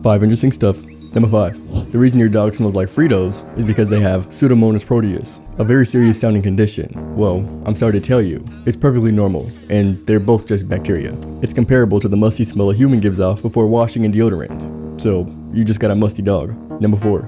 5 interesting stuff. Number 5. The reason your dog smells like Fritos is because they have Pseudomonas proteus, a very serious sounding condition. Well, I'm sorry to tell you, it's perfectly normal, and they're both just bacteria. It's comparable to the musty smell a human gives off before washing and deodorant. So, you just got a musty dog. Number 4.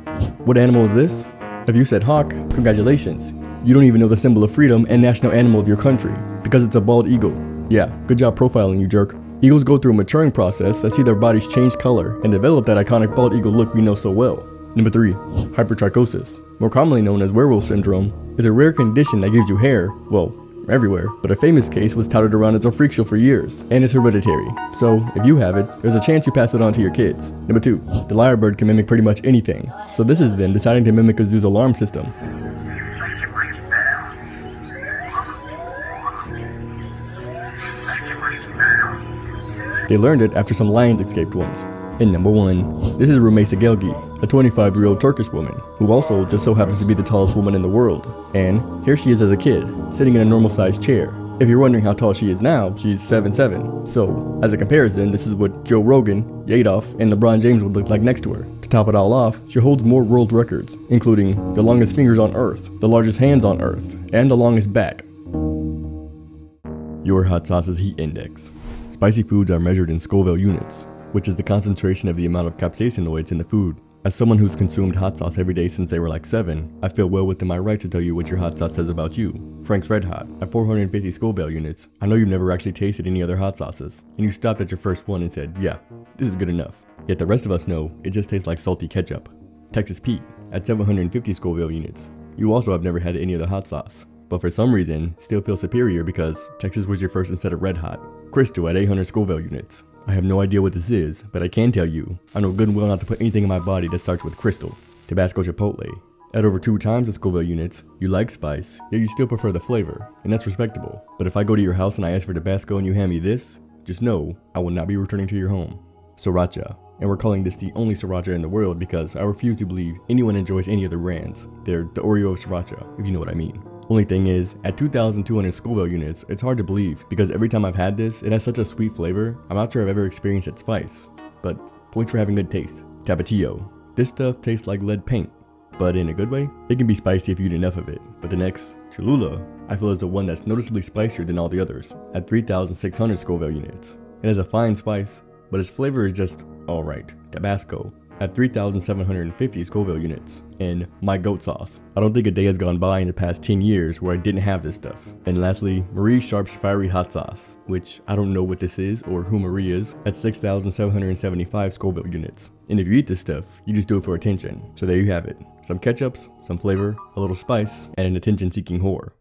What animal is this? If you said hawk, congratulations. You don't even know the symbol of freedom and national animal of your country, because it's a bald eagle. Yeah, good job profiling, you jerk. Eagles go through a maturing process that see their bodies change color and develop that iconic bald eagle look we know so well. Number 3. Hypertrichosis, more commonly known as werewolf syndrome, is a rare condition that gives you hair, well, everywhere, but a famous case was touted around as a freak show for years, and is hereditary. So, if you have it, there's a chance you pass it on to your kids. Number 2. The lyrebird can mimic pretty much anything, so this is them deciding to mimic a zoo's alarm system. They learned it after some lions escaped once. And number 1, this is Rumeysa Gelgi, a 25-year-old Turkish woman, who also just so happens to be the tallest woman in the world. And here she is as a kid, sitting in a normal-sized chair. If you're wondering how tall she is now, she's 7'7". So, as a comparison, this is what Joe Rogan, Adolf, and LeBron James would look like next to her. To top it all off, she holds more world records, including the longest fingers on Earth, the largest hands on Earth, and the longest back. Your hot sauce's heat index. Spicy foods are measured in Scoville Units, which is the concentration of the amount of capsaicinoids in the food. As someone who's consumed hot sauce every day since they were like 7, I feel well within my right to tell you what your hot sauce says about you. Frank's Red Hot, at 450 Scoville Units. I know you've never actually tasted any other hot sauces, and you stopped at your first one and said, yeah, this is good enough. Yet the rest of us know it just tastes like salty ketchup. Texas Pete, at 750 Scoville Units. You also have never had any other hot sauce, but for some reason still feel superior because Texas was your first instead of Red Hot. Crystal at 800 Scoville Units. I have no idea what this is, but I can tell you, I know good and well not to put anything in my body that starts with Crystal. Tabasco Chipotle. At over 2 times the Scoville Units, you like spice, yet you still prefer the flavor, and that's respectable. But if I go to your house and I ask for Tabasco and you hand me this, just know I will not be returning to your home. Sriracha. And we're calling this the only sriracha in the world because I refuse to believe anyone enjoys any other brands. They're the Oreo of sriracha, if you know what I mean. Only thing is, at 2,200 Scoville Units, it's hard to believe because every time I've had this, it has such a sweet flavor, I'm not sure I've ever experienced its spice. But points for having good taste. Tapatio. This stuff tastes like lead paint, but in a good way. It can be spicy if you eat enough of it. But the next, Cholula, I feel is the one that's noticeably spicier than all the others, at 3,600 Scoville Units. It has a fine spice, but its flavor is just alright. Tabasco, at 3,750 Scoville Units. And my goat sauce. I don't think a day has gone by in the past 10 years where I didn't have this stuff. And lastly, Marie Sharp's Fiery Hot Sauce, which I don't know what this is or who Marie is, at 6,775 Scoville Units. And if you eat this stuff, you just do it for attention. So there you have it. Some ketchups, some flavor, a little spice, and an attention-seeking whore.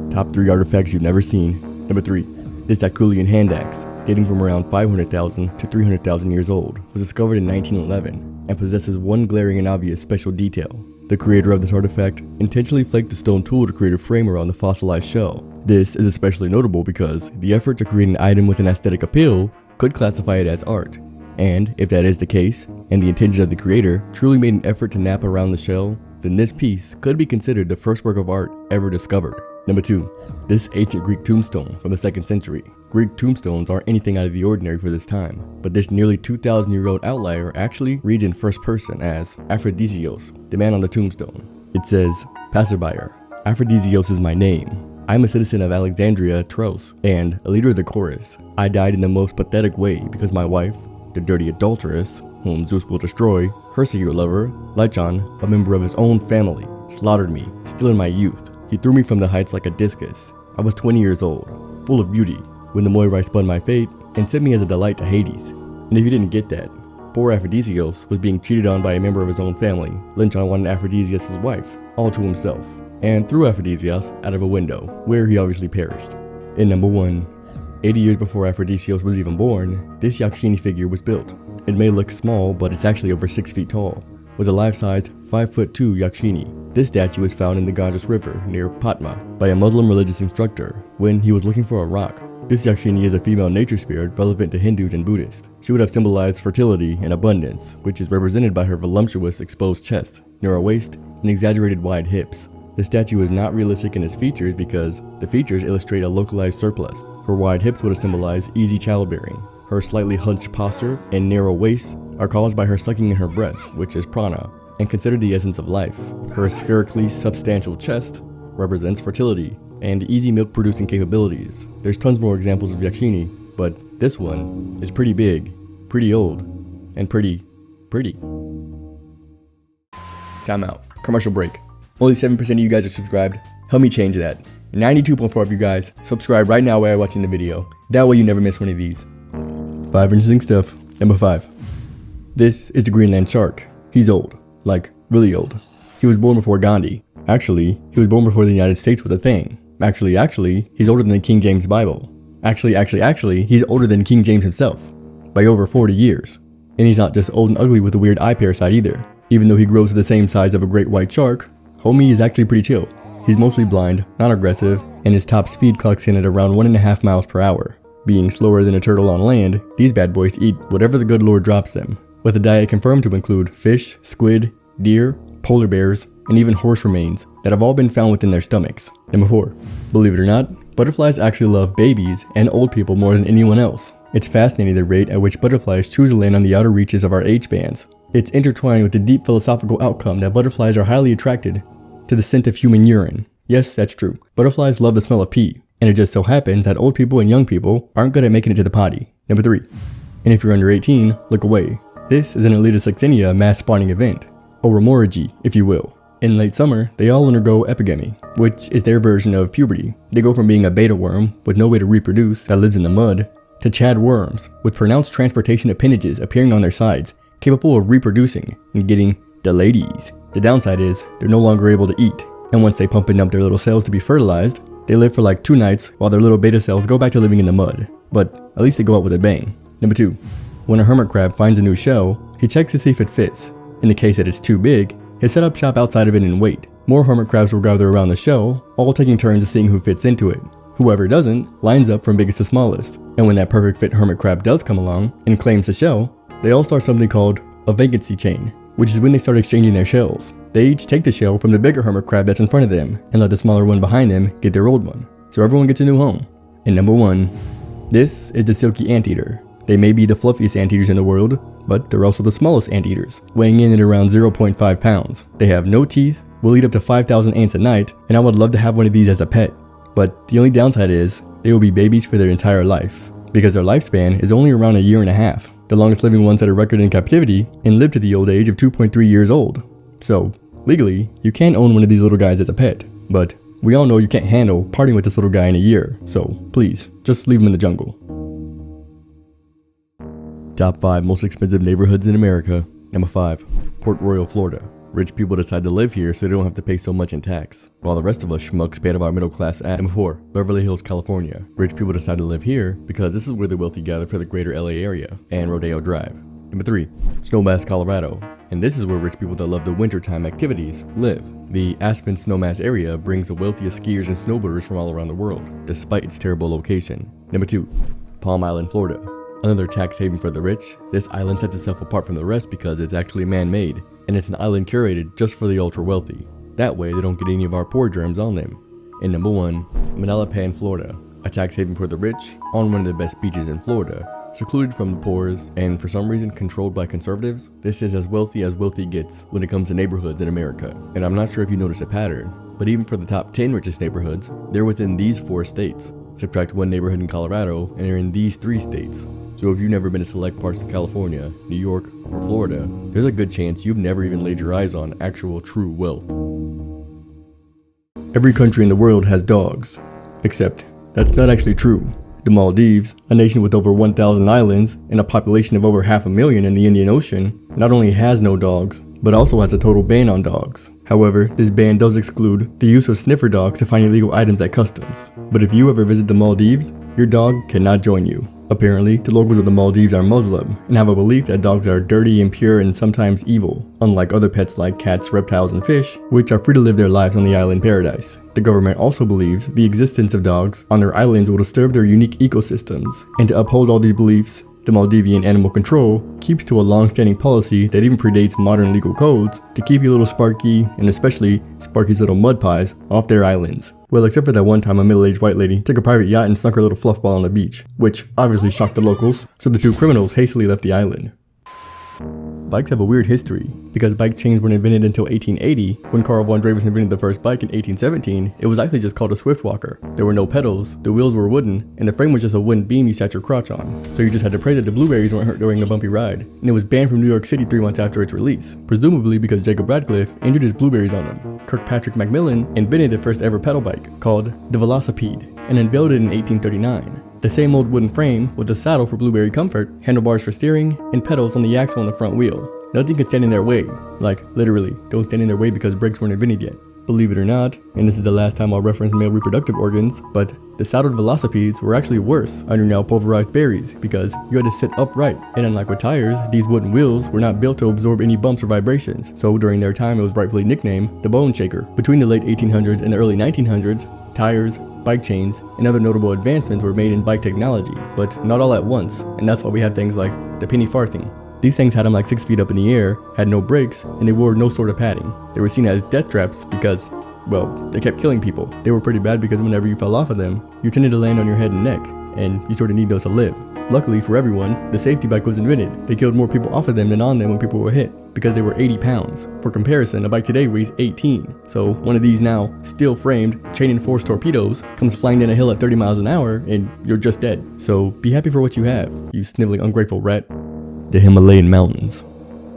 Top 3 artifacts you've never seen. Number 3. This Acheulean hand axe, dating from around 500,000 to 300,000 years old, was discovered in 1911 and possesses one glaring and obvious special detail. The creator of this artifact intentionally flaked the stone tool to create a frame around the fossilized shell. This is especially notable because the effort to create an item with an aesthetic appeal could classify it as art. And if that is the case, and the intention of the creator truly made an effort to nap around the shell, then this piece could be considered the first work of art ever discovered. Number 2. This ancient Greek tombstone from the 2nd century. Greek tombstones aren't anything out of the ordinary for this time, but this nearly 2,000-year-old outlier actually reads in first person as Aphrodisios, the man on the tombstone. It says, Passerby, Aphrodisios is my name. I'm a citizen of Alexandria, Tros, and a leader of the chorus. I died in the most pathetic way because my wife, the dirty adulteress, whom Zeus will destroy, her secret lover, Lychon, a member of his own family, slaughtered me, still in my youth. He threw me from the heights like a discus. I was 20 years old, full of beauty, when the Moirai spun my fate and sent me as a delight to Hades. And if you didn't get that, poor Aphrodisios was being cheated on by a member of his own family. Lynchon wanted Aphrodisias' wife, all to himself, and threw Aphrodisias out of a window, where he obviously perished. In number 1, 80 years before Aphrodisios was even born, this Yakshini figure was built. It may look small, but it's actually over 6 feet tall, with a life-sized 5'2" Yakshini. This statue was found in the Ganges River near Patma by a Muslim religious instructor when he was looking for a rock. This Yakshini is a female nature spirit relevant to Hindus and Buddhists. She would have symbolized fertility and abundance, which is represented by her voluptuous exposed chest, narrow waist, and exaggerated wide hips. The statue is not realistic in its features because the features illustrate a localized surplus. Her wide hips would have symbolized easy childbearing, Her slightly hunched posture and narrow waist are caused by her sucking in her breath, which is prana, and considered the essence of life. Her spherically substantial chest represents fertility and easy milk producing capabilities. There's tons more examples of Yakshini, but this one is pretty big, pretty old, and pretty. Time out. Commercial break. Only 7% of you guys are subscribed. Help me change that. 92.4 of you guys subscribe right now while you're watching the video. That way you never miss one of these. 5 interesting stuff. Number 5. This is the Greenland shark. He's old. Like, really old. He was born before Gandhi. Actually, he was born before the United States was a thing. Actually, he's older than the King James Bible. Actually, he's older than King James himself. By over 40 years. And he's not just old and ugly with a weird eye parasite either. Even though he grows to the same size of a great white shark, homie is actually pretty chill. He's mostly blind, not aggressive, and his top speed clocks in at around 1.5 miles per hour. Being slower than a turtle on land, these bad boys eat whatever the good Lord drops them, with a diet confirmed to include fish, squid, deer, polar bears, and even horse remains that have all been found within their stomachs. Number 4. Believe it or not, butterflies actually love babies and old people more than anyone else. It's fascinating the rate at which butterflies choose to land on the outer reaches of our H-bands. It's intertwined with the deep philosophical outcome that butterflies are highly attracted to the scent of human urine. Yes, that's true. Butterflies love the smell of pee, and it just so happens that old people and young people aren't good at making it to the potty. Number 3. And if you're under 18, look away. This is an Elita Succinia mass spawning event, or hemorrhagy, if you will. In late summer, they all undergo epigamy, which is their version of puberty. They go from being a beta worm with no way to reproduce that lives in the mud, to Chad worms with pronounced transportation appendages appearing on their sides, capable of reproducing and getting the ladies. The downside is they're no longer able to eat, and once they pump and dump their little cells to be fertilized, they live for like 2 nights while their little beta cells go back to living in the mud. But at least they go out with a bang. Number 2. When a hermit crab finds a new shell, he checks to see if it fits. In the case that it's too big, he'll set up shop outside of it and wait. More hermit crabs will gather around the shell, all taking turns of seeing who fits into it. Whoever doesn't lines up from biggest to smallest, and when that perfect fit hermit crab does come along and claims the shell, they all start something called a vacancy chain, which is when they start exchanging their shells. They each take the shell from the bigger hermit crab that's in front of them and let the smaller one behind them get their old one. So everyone gets a new home. And number 1, this is the silky anteater. They may be the fluffiest anteaters in the world, but they're also the smallest anteaters, weighing in at around 0.5 pounds. They have no teeth, will eat up to 5,000 ants a night, and I would love to have one of these as a pet. But the only downside is, they will be babies for their entire life, because their lifespan is only around 1.5 years. The longest living one set a record in captivity and lived to the old age of 2.3 years old. So, legally, you can own one of these little guys as a pet, but we all know you can't handle parting with this little guy in a year, so please, just leave him in the jungle. Top 5 most expensive neighborhoods in America. Number 5. Port Royal, Florida. Rich people decide to live here so they don't have to pay so much in tax, while the rest of us schmucks pay out of our middle class at. Number 4. Beverly Hills, California. Rich people decide to live here because this is where the wealthy gather for the greater LA area, and Rodeo Drive. Number 3. Snowmass, Colorado. And this is where rich people that love the wintertime activities live. The Aspen Snowmass area brings the wealthiest skiers and snowboarders from all around the world, despite its terrible location. Number 2. Palm Island, Florida. Another tax haven for the rich, this island sets itself apart from the rest because it's actually man-made, and it's an island curated just for the ultra-wealthy. That way they don't get any of our poor germs on them. And number 1, Manalapan, Florida. A tax haven for the rich, on one of the best beaches in Florida. Secluded from the poors, and for some reason controlled by conservatives, this is as wealthy gets when it comes to neighborhoods in America. And I'm not sure if you notice a pattern, but even for the top 10 richest neighborhoods, they're within these 4 states. Subtract one neighborhood in Colorado, and they're in these 3 states. So if you've never been to select parts of California, New York, or Florida, there's a good chance you've never even laid your eyes on actual true wealth. Every country in the world has dogs, except that's not actually true. The Maldives, a nation with over 1,000 islands and a population of over 500,000 in the Indian Ocean, not only has no dogs, but also has a total ban on dogs. However, this ban does exclude the use of sniffer dogs to find illegal items at customs. But if you ever visit the Maldives, your dog cannot join you. Apparently, the locals of the Maldives are Muslim and have a belief that dogs are dirty, impure, and sometimes evil, unlike other pets like cats, reptiles, and fish, which are free to live their lives on the island paradise. The government also believes the existence of dogs on their islands will disturb their unique ecosystems, and to uphold all these beliefs, The Maldivian Animal Control keeps to a long-standing policy that even predates modern legal codes to keep you little Sparky, and especially Sparky's little mud pies, off their islands. Well, except for that one time a middle-aged white lady took a private yacht and snuck her little fluff ball on the beach, which obviously shocked the locals, so the two criminals hastily left the island. Bikes have a weird history, because bike chains weren't invented until 1880. When Carl von Dravis invented the first bike in 1817, it was actually just called a Swift Walker. There were no pedals, the wheels were wooden, and the frame was just a wooden beam you sat your crotch on. So you just had to pray that the blueberries weren't hurt during a bumpy ride. And it was banned from New York City 3 months after its release, presumably because Jacob Radcliffe injured his blueberries on them. Kirkpatrick Macmillan invented the first ever pedal bike, called the Velocipede, and unveiled it in 1839. The same old wooden frame with a saddle for blueberry comfort, handlebars for steering, and pedals on the axle on the front wheel. Nothing could stand in their way. Like, literally, don't stand in their way because brakes weren't invented yet. Believe it or not, and this is the last time I'll reference male reproductive organs, but the saddled velocipedes were actually worse under now pulverized berries because you had to sit upright. And unlike with tires, these wooden wheels were not built to absorb any bumps or vibrations, so during their time it was rightfully nicknamed the bone shaker. Between the late 1800s and the early 1900s, tires, bike chains, and other notable advancements were made in bike technology, but not all at once, and that's why we had things like the penny farthing. These things had them like 6 feet up in the air, had no brakes, and they wore no sort of padding. They were seen as death traps because, well, they kept killing people. They were pretty bad because whenever you fell off of them, you tended to land on your head and neck, and you sort of need those to live. Luckily for everyone, the safety bike was invented. They killed more people off of them than on them when people were hit, because they were 80 pounds. For comparison, a bike today weighs 18. So one of these now, steel framed, chain and force torpedoes, comes flying down a hill at 30 miles an hour, and you're just dead. So be happy for what you have, you sniveling ungrateful rat. The Himalayan mountains.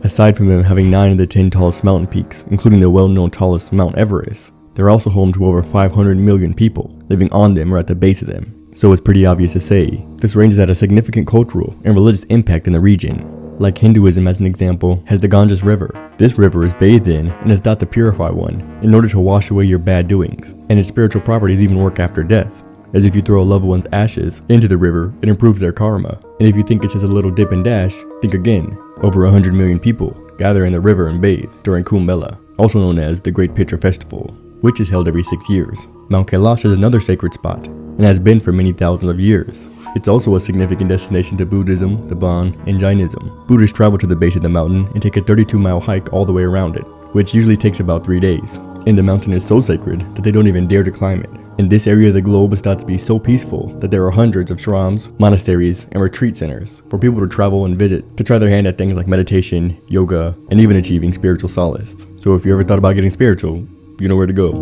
Aside from them having 9 of the 10 tallest mountain peaks, including the well-known tallest Mount Everest, they're also home to over 500 million people living on them or at the base of them. So it's pretty obvious to say, this range has had a significant cultural and religious impact in the region. Like Hinduism as an example, has the Ganges River. This river is bathed in and is thought to purify one in order to wash away your bad doings, and its spiritual properties even work after death. As if you throw a loved one's ashes into the river, it improves their karma. And if you think it's just a little dip and dash, think again. Over 100 million people gather in the river and bathe during Kumbh Mela, also known as the Great Pitcher Festival, which is held every 6 years. Mount Kailash is another sacred spot, and has been for many thousands of years. It's also a significant destination to Buddhism, Tibetan, and Jainism. Buddhists travel to the base of the mountain and take a 32-mile hike all the way around it, which usually takes about 3 days. And the mountain is so sacred that they don't even dare to climb it. And this area of the globe is thought to be so peaceful that there are hundreds of shrines, monasteries, and retreat centers for people to travel and visit to try their hand at things like meditation, yoga, and even achieving spiritual solace. So if you ever thought about getting spiritual, you know where to go.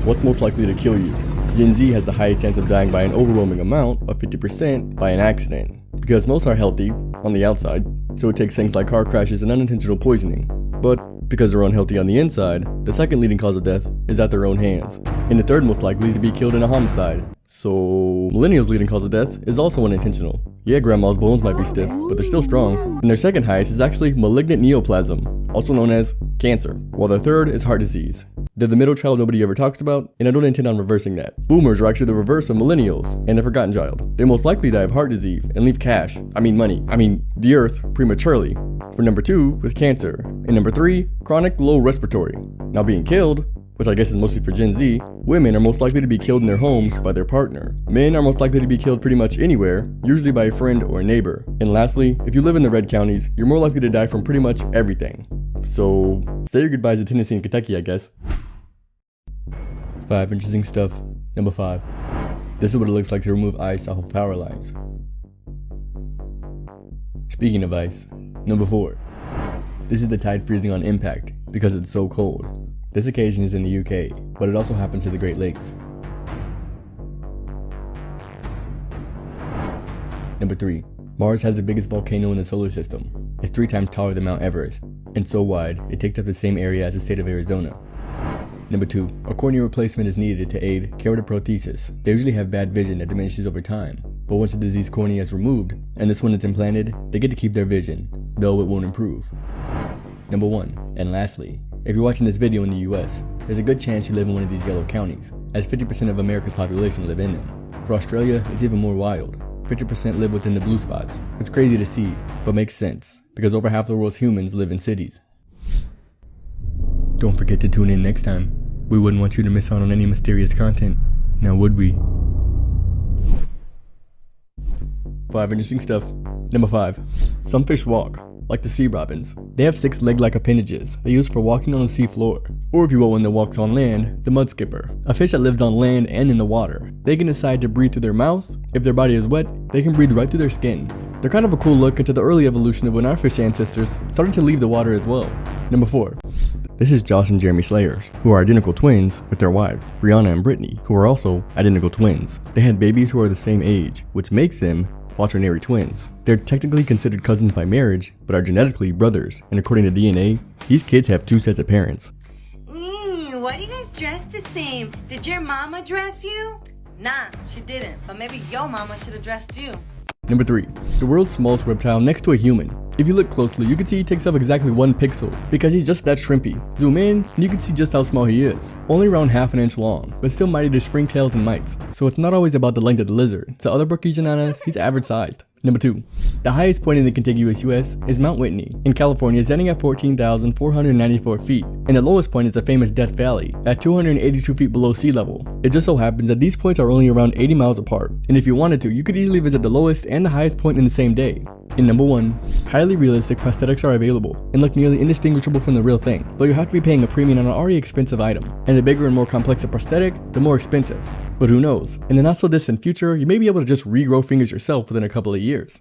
What's most likely to kill you? Gen Z has the highest chance of dying by an overwhelming amount of 50% by an accident. Because most are healthy on the outside, so it takes things like car crashes and unintentional poisoning. But because they're unhealthy on the inside, the second leading cause of death is at their own hands. And the third most likely to be killed in a homicide. So millennials' leading cause of death is also unintentional. Yeah, grandma's bones might be stiff, but they're still strong. And their second highest is actually malignant neoplasm, also known as cancer, while their third is heart disease. They're the middle child nobody ever talks about, and I don't intend on reversing that. Boomers are actually the reverse of millennials, and the forgotten child. They most likely die of heart disease and leave the earth prematurely. For number 2, with cancer. And number 3, chronic low respiratory. Now being killed, which I guess is mostly for Gen Z, women are most likely to be killed in their homes by their partner. Men are most likely to be killed pretty much anywhere, usually by a friend or a neighbor. And lastly, if you live in the red counties, you're more likely to die from pretty much everything. So, say your goodbyes to Tennessee and Kentucky, I guess. 5 interesting stuff. Number 5. This is what it looks like to remove ice off of power lines. Speaking of ice, number 4. This is the tide freezing on impact because it's so cold. This occasion is in the UK, but it also happens to the Great Lakes. Number 3. Mars has the biggest volcano in the solar system. It's 3 times taller than Mount Everest, and so wide, it takes up the same area as the state of Arizona. Number 2. A cornea replacement is needed to aid keratoprothesis. They usually have bad vision that diminishes over time, but once the diseased cornea is removed, and this one is implanted, they get to keep their vision, though it won't improve. Number 1. And lastly, if you're watching this video in the US, there's a good chance you live in one of these yellow counties, as 50% of America's population live in them. For Australia, it's even more wild. 50% live within the blue spots. It's crazy to see, but makes sense, because over half the world's humans live in cities. Don't forget to tune in next time. We wouldn't want you to miss out on any mysterious content, now would we? 5 interesting stuff. Number 5. Some fish walk, like the sea robins. They have 6 leg-like appendages they use for walking on the sea floor. Or if you want one that walks on land, the mud skipper. A fish that lives on land and in the water. They can decide to breathe through their mouth. If their body is wet, they can breathe right through their skin. They're kind of a cool look into the early evolution of when our fish ancestors started to leave the water as well. Number 4. This is Josh and Jeremy Slayers, who are identical twins with their wives, Brianna and Brittany, who are also identical twins. They had babies who are the same age, which makes them quaternary twins. They're technically considered cousins by marriage, but are genetically brothers, and according to DNA, these kids have 2 sets of parents. Why do you guys dress the same? Did your mama dress you? Nah, she didn't, but maybe your mama should have dressed you. Number 3. The world's smallest reptile next to a human. If you look closely, you can see he takes up exactly 1 pixel, because he's just that shrimpy. Zoom in, and you can see just how small he is. Only around ½ an inch long, but still mighty to springtails and mites. So it's not always about the length of the lizard. To other Brookies and Annas, he's average sized. Number 2. The highest point in the contiguous US is Mount Whitney in California, standing at 14,494 feet, and the lowest point is the famous Death Valley at 282 feet below sea level. It just so happens that these points are only around 80 miles apart, and if you wanted to, you could easily visit the lowest and the highest point in the same day. In number 1, highly realistic prosthetics are available and look nearly indistinguishable from the real thing, though you have to be paying a premium on an already expensive item, and the bigger and more complex a prosthetic, the more expensive. But who knows, in the not so distant future, you may be able to just regrow fingers yourself within a couple of years.